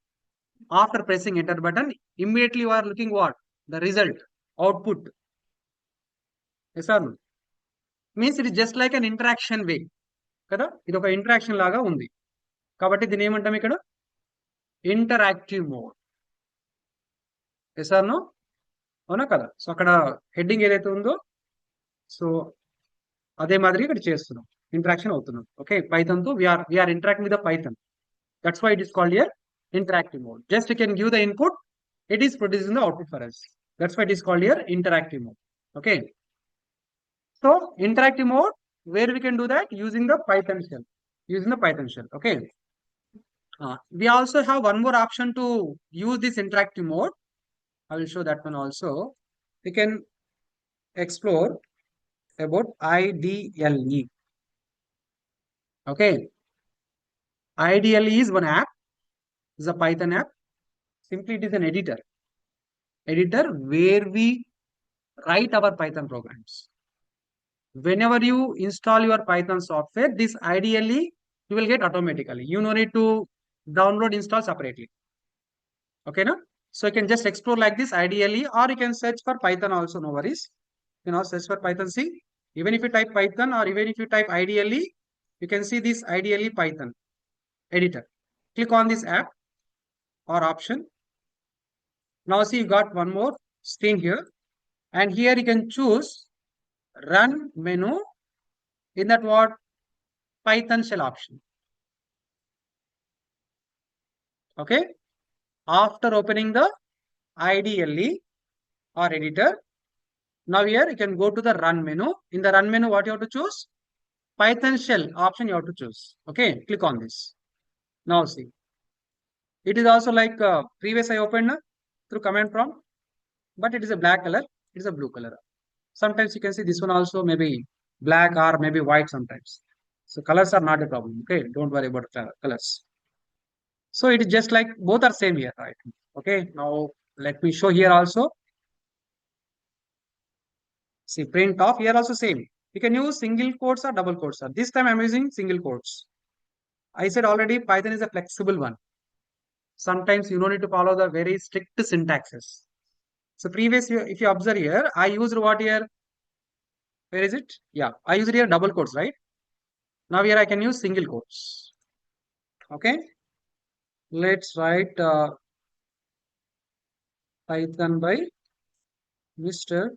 after pressing enter button, immediately you are looking what? The result, output. Yes or no? Means it is just like an interaction way. కదా ఇది ఒక interaction లాగా ఉంది కాబట్టి దీని ఏమంటాం ఇక్కడ interactive mode yes or no అవునా కదా సో అక్కడ హెడ్డింగ్ ఏదైతే ఉందో సో అదే మాదిరి ఇక్కడ చేస్తున్నాం ఇంటరాక్షన్ అవుతున్నాం ఓకే పైథాన్ తో we are interacting with the Python that's why it is called here interactive mode. Just you can give the input, it is producing the output for us. That's why it is called here interactive mode. Okay. So interactive mode, where we can do that using the Python shell. Using the Python shell. Okay. We also have one more option to use this interactive mode. I will show that one also. We can explore about IDLE. Okay. IDLE is one app. It's a Python app. Simply it is an editor where we write our Python programs. Whenever you install your Python software, this ideally you will get automatically. You no need to download, install separately. Okay, no? So you can just explore like this ideally, or you can search for Python also, no worries. You know, search for Python. See, even if you type Python or even if you type ideally, you can see this ideally Python editor. Click on this app or option. Now see, you got one more screen here, and here you can choose run menu. In that what? Python shell option. Okay. After opening the IDLE or editor, now here you can go to the run menu. In the run menu, what you have to choose? Python shell option you have to choose. Okay. Click on this. Now see. It is also like previous I opened through command prompt, but it is a black color. It is a blue color. Sometimes you can see this one also maybe black or maybe white sometimes. So colors are not a problem. Okay. Don't worry about colors. So it is just like both are same here, right? Okay. Now let me show here also. See print off here also same. You can use single quotes or double quotes. This time I'm using single quotes. I said already Python is a flexible one. Sometimes you don't need to follow the very strict syntaxes. So previous, if you observe here, I used what here? Where is it? Yeah, I used here double quotes, right? Now here I can use single quotes. Okay. Let's write Python by Mr.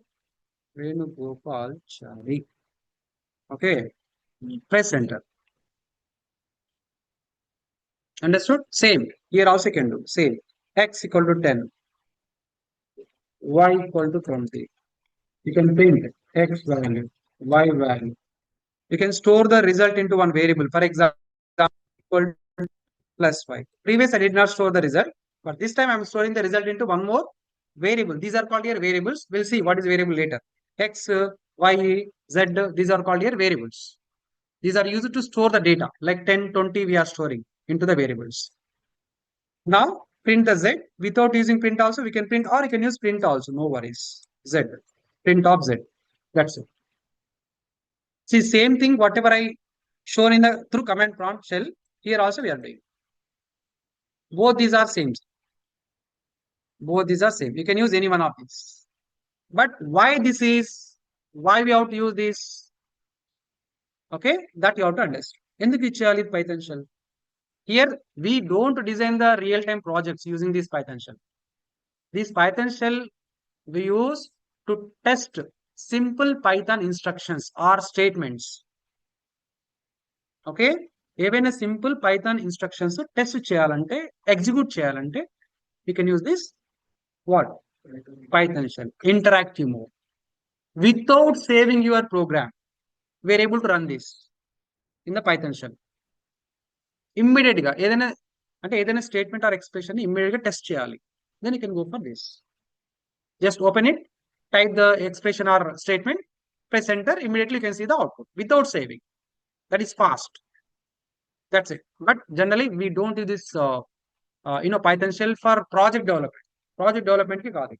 Venugopal Chari. Okay, press enter. Understood? Same. Here also you can do same. X equal to 10, Y equal to 20. You can print X value, Y value. You can store the result into one variable. For example, equal to plus 5. Previous I did not store the result, but this time I am storing the result into one more variable. These are called here variables. We'll see what is variable later. X, Y, Z, these are called here variables. These are used to store the data like 10, 20 we are storing into the variables. Now print the Z without using print also we can print, or you can use print also, no worries. Z, print of Z. That's it. See, same thing whatever I shown in the through command prompt shell, here also we are doing. Both these are same. Both these are same. You can use any one of these. But why this is, why we have to use this? Okay, that you have to understand. ఎందుకు ఇచ్చేయాలి Python shell? Here we don't design the real-time projects using this Python shell. This Python shell we use to test simple Python instructions or statements. Okay, ఏవైనా simple Python instructions test చేయాలంటే, execute చేయాలంటే you can use this what Python shell interactive mode. Without saving your program, we are able to run this in the Python shell. Immediate గా ఏదైనా అంటే ఏదైనా statement are expression immediate గా test చేయాలి. Then you can go for this. Just open it, type the expression or statement, press enter, immediately you can see the output without saving. That is fast. That's it. But generally we don't do this Python shell for project development. Project development ki kaadu.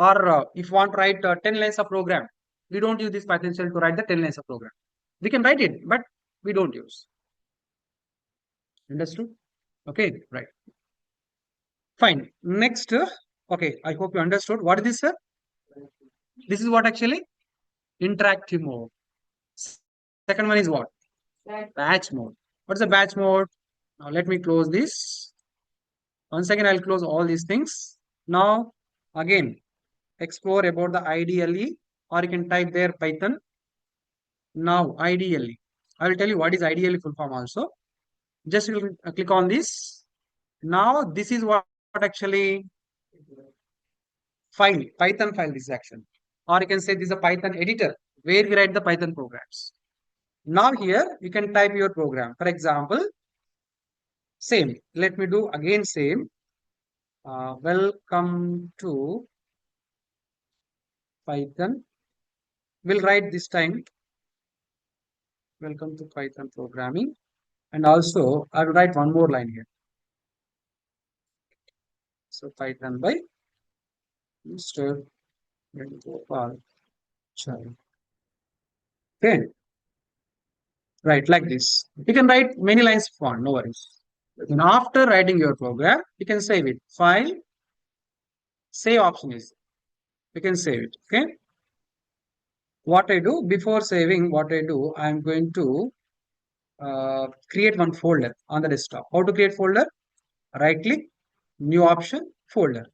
Or if you want to write 10 lines of program, we don't use this Python shell to write the 10 lines of program. We can write it, but we don't use. Understood? Okay, right. Fine. Next, okay, I hope you understood. What is this, sir? This is what actually? Interactive mode. Second one is what? Batch mode. What is the batch mode? Now let me close this. Once again, I'll close all these things. Now, again, explore about the IDLE, or you can type there Python. Now, IDLE. I will tell you what is IDLE full form also. Just click on this. Now, this is what actually file, Python file, this action. Or you can say this is a Python editor where we write the Python programs. Now here, you can type your program. For example, same. Let me do again same. Welcome to Python. We'll write this time. Welcome to Python programming. And also, I will write one more line here. So Python by Mr. Venugopal Chari. Okay. Right, like this. You can write many lines if you want, no worries. And after writing your program, you can save it. File, save option is. You can save it. Okay. What I do before saving, what I do, I'm going to create one folder on the desktop. How to create folder? Right click, new option, folder.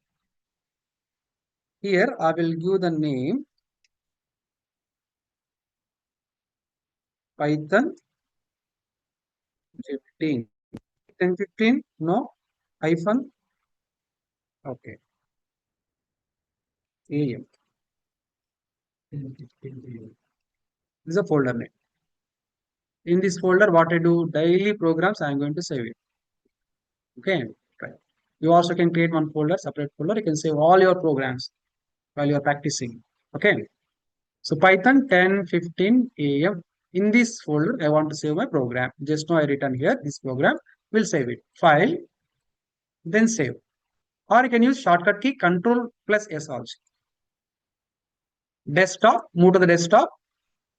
Here I will give the name Python 15. 1015, no, hyphen, okay, AM. This is a folder name. In this folder, what I do, daily programs, I am going to save it. Okay, right. You also can create one folder, separate folder. You can save all your programs while you are practicing. Okay. So Python 10:15 AM. In this folder, I want to save my program. Just now I written here, this program will save it. File, then save. Or you can use shortcut key Control plus S also. Desktop, move to the desktop.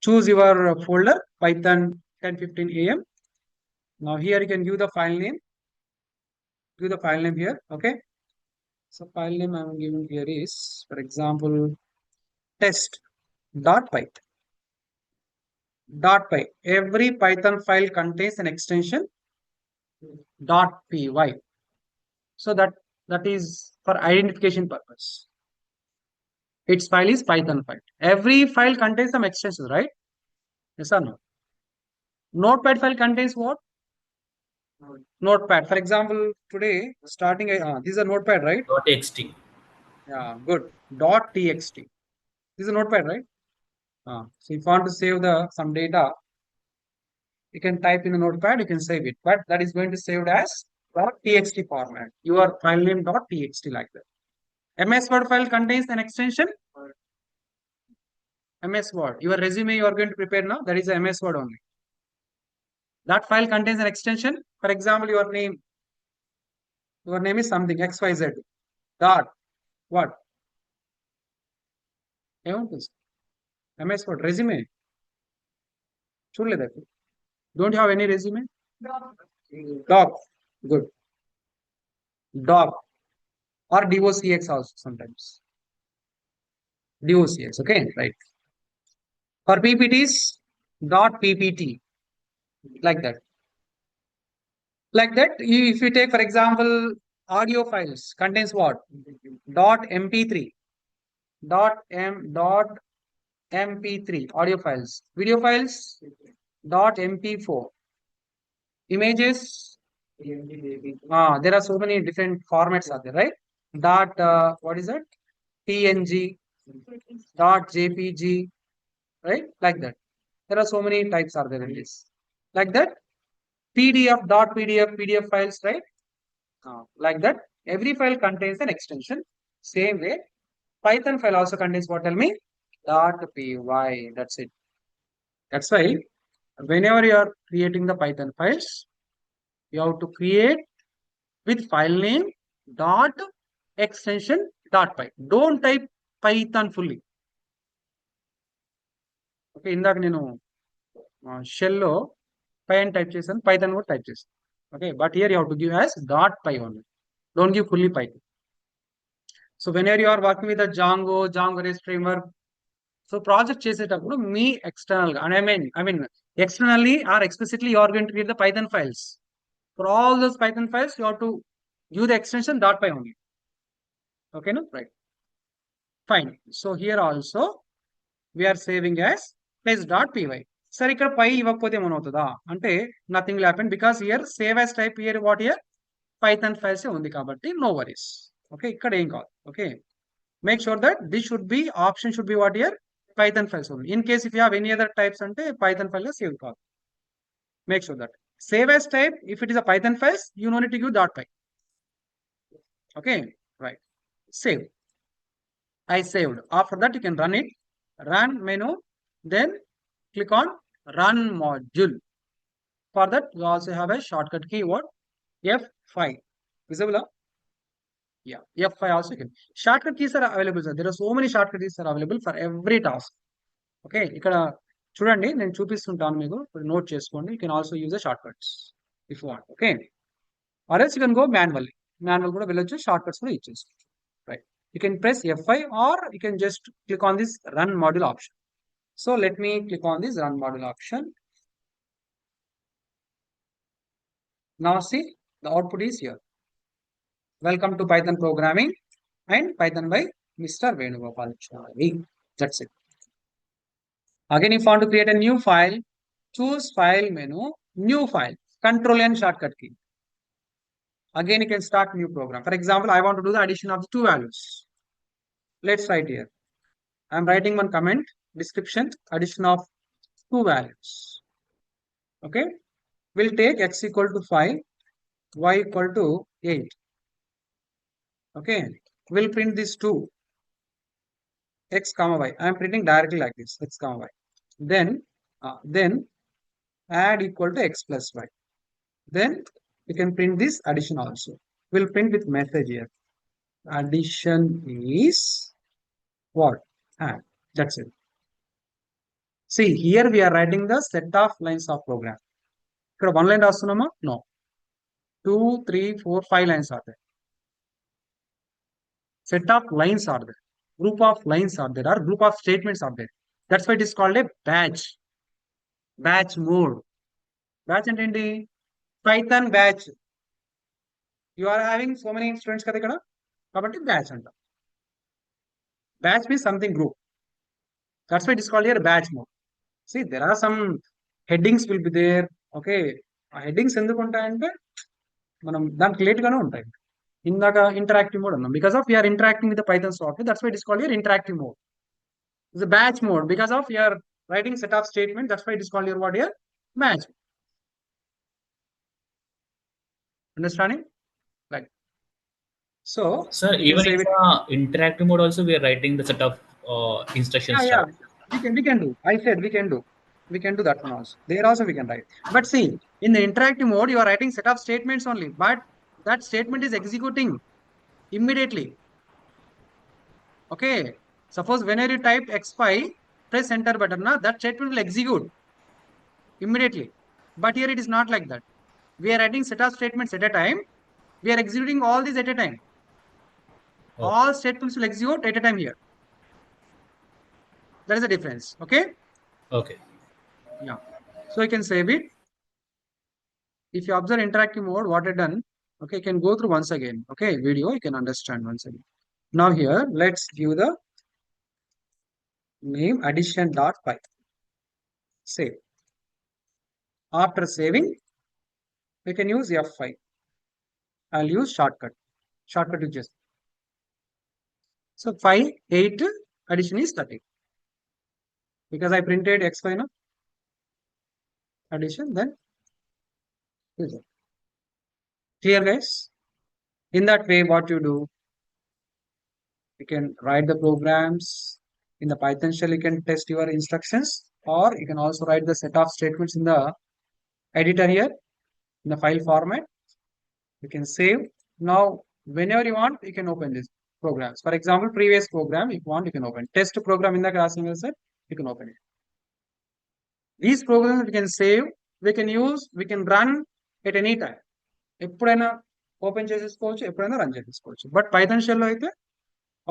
Choose your folder, Python 10:15 AM. Now here you can give the file name. Give the file name here. Okay. So file name I'm giving here is, for example, test.py. .py. Every Python file contains an extension .py. So that is for identification purpose. its file is Python file. Every file contains some extensions, right? Yes or no? Notepad file contains what? Notepad. For example, today starting this is a notepad, right? .txt. Yeah, good. .txt. This is a notepad, right? So if you want to save the some data, you can type in the notepad, you can save it, but that is going to save it as .txt format. Your file name .txt like that. MS Word file contains an extension. MS Word. Your resume you are going to prepare now. That is a MS Word only. That file contains an extension. For example, your name. Your name is something XYZ. Dot. What? MS Word. Resume. Don't you have any resume? Doc. Good. Doc. Or DOCX also sometimes. DOCX. Okay. Right. For PPTs, .ppt. Like that. Like that. If you take, for example, audio files contains what? .mp3. .mp3 audio files. Video files .mp4. Images. There are so many different formats are there, right? What is that? PNG. .jpg. Right? Like that. There are so many types are there in this. Like that. PDF files, right? Like that. Every file contains an extension. Same way. Python file also contains what? Tell me. .py. That's it. That's why whenever you are creating the Python files, you have to create with file name dot extension .py. Don't type Python fully. Okay, ఇందాక నేను షెల్లో పై అని type చేశాను, Python కూడా type చేశాను. Okay, but here you have to give as .py only. Don't give fully Python. So whenever you are working with a Django REST framework, so project చేసేటప్పుడు మీ external గా, and I mean externally or explicitly you are going to create the Python files. For all those Python files, you have to use the extension .py only. Okay, no? Right. Fine. So here also we are saving as test.py. సరే ఇక్కడ పై ఇవ్వకపోతే ఏమవుతుందా అంటే nothing will happen because here save as type here what here Python files ఉంది కాబట్టి no worries. Okay, ఇక్కడ ఏం కాదు. Okay, make sure that this should be option should be what here Python files ఉంది. In case if you have any other types అంటే Python file save కాదు. Make sure that save as type if it is a Python files you no need to give .py. Okay, right. Save. I saved. After that you can run it. Run menu, then click on run module. For that you also have a shortcut keyword F5. Visible? Yeah, F5 also you can. Shortcut keys are available, sir. There are so many shortcut keys are available for every task. Okay, ఇక్కడ చూడండి నేను చూపిస్తుంటాను మీకు, note చేసుకోండి. You can also use the shortcuts if you want. Okay, or else you can go manually. Manual కూడా వెళ్ళొచ్చు, shortcuts కూడా ఇచ్చేసి. Right. You can press F5 or you can just click on this run module option. So let me click on this run module option. Now see the output is here. Welcome to Python programming and Python by Mr. Venugopalachari. That's it. Again, if you want to create a new file, choose file menu, new file, Control and shortcut key. Again, you can start new program. For example, I want to do the addition of the two values. Let's write here. I am writing one comment, description, addition of two values. Okay, we'll take x equal to 5, y equal to 8. Okay, we'll print these two, x comma y. I am printing directly like this, x comma y. Then add equal to x plus y. Then you can print this addition also. We'll print with message here. Addition is what? Add. That's it. See, here we are writing the set of lines of program. ఇక్కడ 1 line రాస్తున్నామా? No. 2, 3, 4, 5 lines are there. Set of lines are there. Group of lines are there, or group of statements are there. That's why it is called a batch. Batch mode. Batch అంటే ఏంటి? Python batch. You are having so many students కదా ఇక్కడ, కాబట్టి batch అంట. Batch means something group. That's why it is called here batch mode. See, there are some headings will be there. Okay. ఆ headings ఎందుకు ఉంటాయంటే మనం దానికి late గానే ఉంటాయి. ఇందాక ఇంటరాక్టివ్ మోడ్ అన్నాం. Because of we are interacting with the Python software, that's why it is called here interactive mode. It's a batch mode because of you are writing set of statement. That's why it is called here what here? Batch. Understanding? Right. So Sir, you can even save in it. the interactive mode also, we are writing the set of instructions Yeah. chart. We can do. I said we can do. We can do that one also. There also we can write. But see, in the interactive mode, you are writing set of statements only, but that statement is executing immediately. Okay. Suppose whenever you type X5, press enter button, na, that statement will execute immediately. But here it is not like that. We are writing set of statements at a time. We are executing all these at a time. Okay. All statements will execute at a time here. That is the difference. Okay. Okay. Yeah. So you can save it. If you observe interactive mode, what I done, okay, you can go through once again. Okay, video, you can understand once again. Now here, let's give the name addition.py. Save. After saving, we can use F5. I'll use shortcut. Shortcut is just. So 5, 8, addition is 30. Because I printed X5 now. Addition, then result. Clear, guys? In that way, what you do, you can write the programs in the Python shell. You can test your instructions, or you can also write the set of statements in the editor here in the file format. You can save. Now, whenever you want, you can open these programs. For example, previous program, if you want, you can open. Test program in the class set, you can open it. These programs we can save, we can use, we can run at any time. ఎప్పుడైనా open చేసేసుకోవచ్చు, ఎప్పుడైనా run చేసేసుకోవచ్చు. But Python షెల్లో అయితే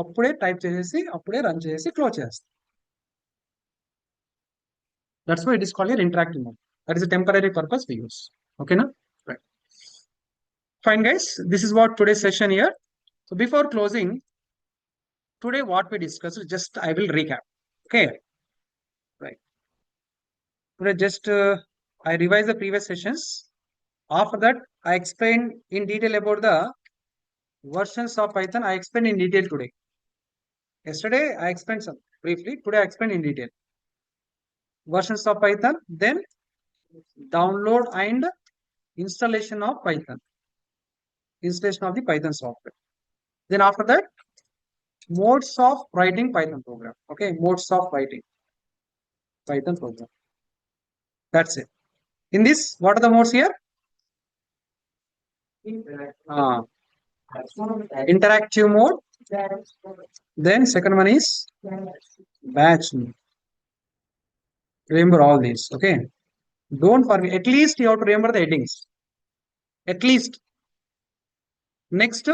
అప్పుడే type చేసేసి అప్పుడే run చేసి close చేస్తాం. That's why it is called an interactive mode. That is a temporary purpose we use. Okay, na? Right. Fine, guys. This is what today's session here. So before closing, today what we discussed, just I will recap. Okay. Right. Today just I revised the previous sessions. After that, I explained in detail about the versions of Python. I explained in detail today. Yesterday, I explained some briefly. Today, I explained in detail. Versions of Python, then download and installation of Python. Installation of the Python software. Then after that, modes of writing Python program. Okay, modes of writing Python program. That's it. In this, what are the modes here? Interactive mode. Then second one is batch mode. Remember all these. Okay. Don't forget. At least you have to remember the headings. At least. Next,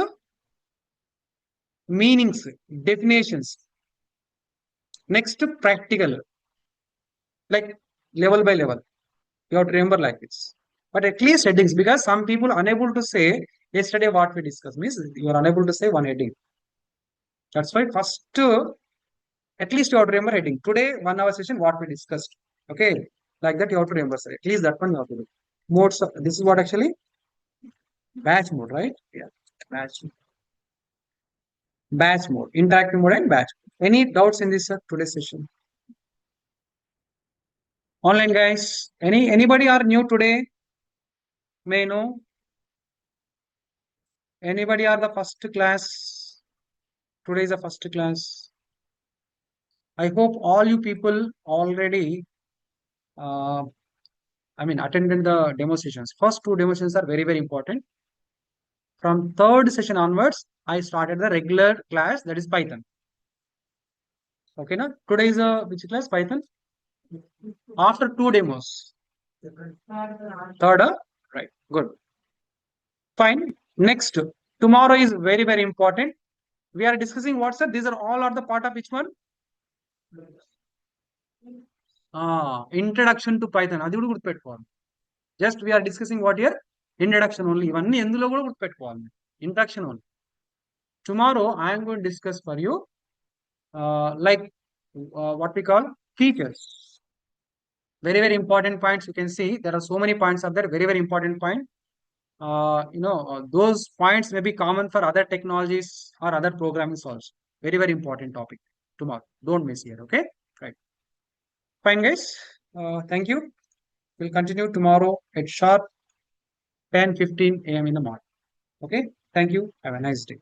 meanings, definitions. Next, practical. Like level by level. You have to remember like this. But at least headings, because some people are unable to say yesterday what we discussed means you are unable to say one heading. That's why first at least you have to remember heading. Today, 1 hour session, what we discussed. Okay. Like that you have to remember. Sir. At least that one you have to do. Modes. This is what actually batch mode, right? Yeah. Batch. Batch mode. Interactive mode and batch. Any doubts in this today's session? Online guys. Anybody are new today? May I know? Anybody are the first class? Today is the first class. I hope all you people already attended the demo sessions. First two demo sessions are very, very important. From third session onwards, I started the regular class, that is Python. Okay, now today is which class? Python. After two demos. Third, right? Good. Fine. Next, tomorrow is very, very important. We are discussing what, sir? These are all are the part of which one? Introduction to Python. అది కూడా గుర్తుపెట్టుకోవాలి. Just we are discussing what here? Introduction only. ఇవన్నీ ఎందులో కూడా గుర్తుపెట్టుకోవాలి. Introduction only. Tomorrow I am going to discuss for you like what we call features. Very, very important points. You can see there are so many points up there. Very, very important point. Those points may be common for other technologies or other programming also. Very, very important topic tomorrow. Don't miss here. Okay. Right. Fine, guys. Thank you. We'll continue tomorrow at sharp 10:15 a.m. in the morning. Okay. Thank you. Have a nice day.